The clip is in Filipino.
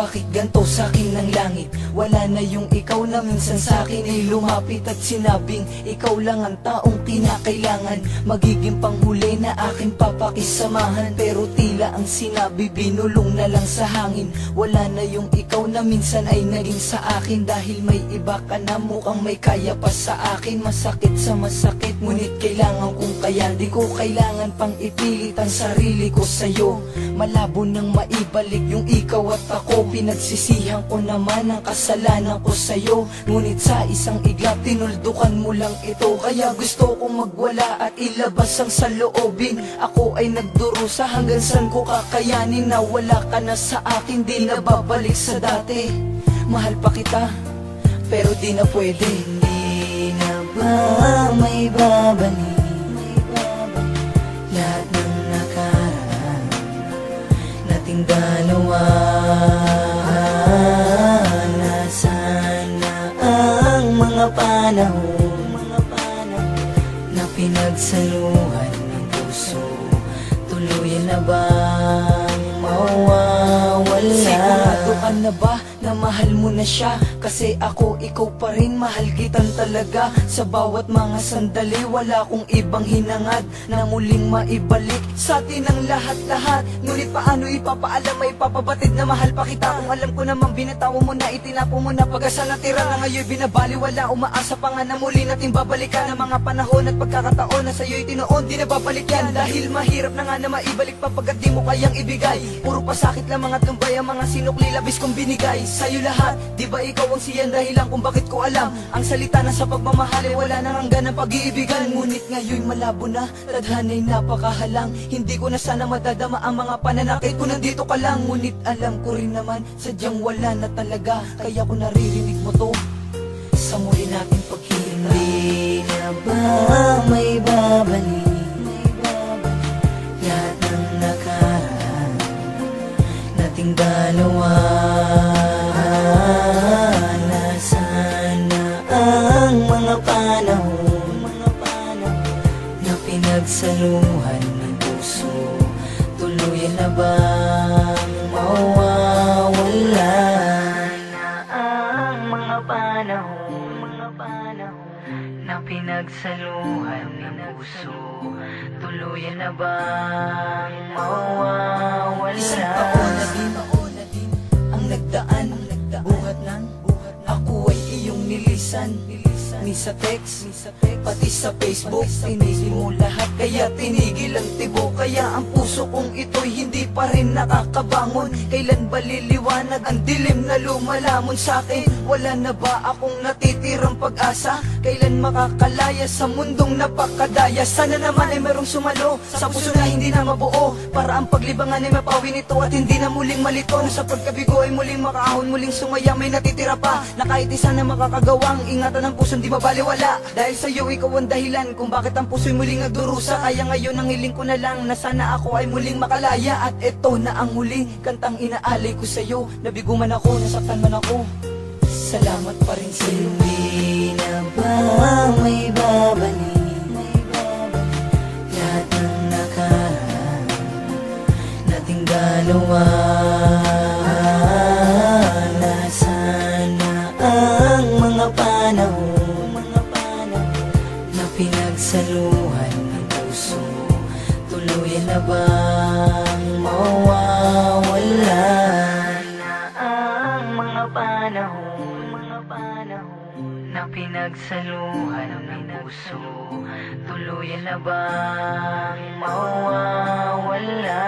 bakit ganto sa'kin ng langit? Wala na yung ikaw na minsan sa'kin ay lumapit at sinabing ikaw lang ang taong kinakailangan. Magiging panghuli na aking papakisamahan, pero tila ang sinabi binulong na lang sa hangin. Wala na yung ikaw na minsan ay naging sa akin, dahil may iba ka na mukhang may kaya pa sa akin. Masakit sa masakit, ngunit kailangan kong kaya. Di ko kailangan pang ipilit ang sarili ko sa'yo. Malabo nang maibalik yung ikaw at ako. Pinagsisihan ko naman ang kasalanan ko sa'yo, ngunit sa isang iglap tinuldukan mo lang ito. Kaya gusto kong magwala at ilabas ang saloobin. Ako ay nagdurusa, hanggang saan ko kakayanin na wala ka na sa akin, di na babalik sa dati. Mahal pa kita, pero di na pwede. Hindi na ba may babalik lahat ng nakaraan nating dalawa? Nasaan na ang mga panahon na pinagsaluhan ng puso? Tuluyan na bang mawawala? Sigurado ka na ba na mahal mo na siya? Kasi ako, ikaw pa rin, mahal kitan talaga. Sa bawat mga sandali, wala kong ibang hinangad na muling maibalik sa atin ang lahat-lahat. Ngunit paano ipapaalam, may papabatid na mahal pa kita, kung alam ko naman binatawa mo na, itinapo mo na. Pag-asa na tira na ngayon binabaliwala, umaasa pa nga na muli natin babalikan ang mga panahon at pagkakataon na sa'yo'y tinoon, di na babalik yan. Dahil mahirap na nga na maibalik pa pagkat di mo kayang ibigay. Puro pasakit lang mga tumbay ang mga sinukli, labis kong binigay sa'yo lahat. Di ba ikaw ang siyan dahilan kung bakit ko alam ang salita na sa pagmamahal ay wala nang hanggan ng pag-iibigan. Ngunit ngayon malabo na, tadhana'y napakahalang. Hindi ko na sana madadama ang mga pananakit ko, nandito ka lang. Ngunit alam ko rin naman, sadyang wala na talaga. Kaya ko naririnig mo to sa muli natin pagkita. Hindi na ba may babalik lahat ng nakaraan nating dalawa? Nasaan na ang mga panahon na pinagsaluhan ng puso? Tuluyan na bang mawawala na ang mga panahon na pinagsaluhan ng puso? Tuluyan na bang mawawala? Isang taon na din ang nagdaan, buhat ng ako ay iyong nilisan. Ni sa text, pati sa Facebook, tinigil mo lahat, kaya tinigil ang tibok. Kaya ang puso kong ito'y hindi pa rin nakakabangon. Kailan ba liliwanag ang dilim na lumalamon sa'kin? Wala na ba akong natitirang pag-asa? Kailan makakalaya sa mundong napakadaya? Sana naman ay merong sumalo sa puso na hindi na mabuo, para ang paglibangan ay mapawi nito at hindi na muling malito. Na sa pagkabigo ay muling makaahon, muling sumaya, may natitira pa na kahit isa na makakagawang ingatan ng puso di mabaliwala. Dahil sa'yo ikaw ang dahilan kung bakit ang puso'y muling nagdurusa. Kaya ngayon ang hiling ko na lang na sana ako ay muling makalaya. At eto na ang huling kantang inaalay ko sa'yo. Nabigo man ako, nasaktan man ako, salamat pa rin sa'yo. Hindi na ba may babalik lahat ng nakaraan nating dalawa? Nasaan na ang mga panahon na pinagsaluhan ng puso? Tuluyan na bang mawawala na ang mga panahon na pinagsaluhan ng puso? Tuluyan na bang mawawala?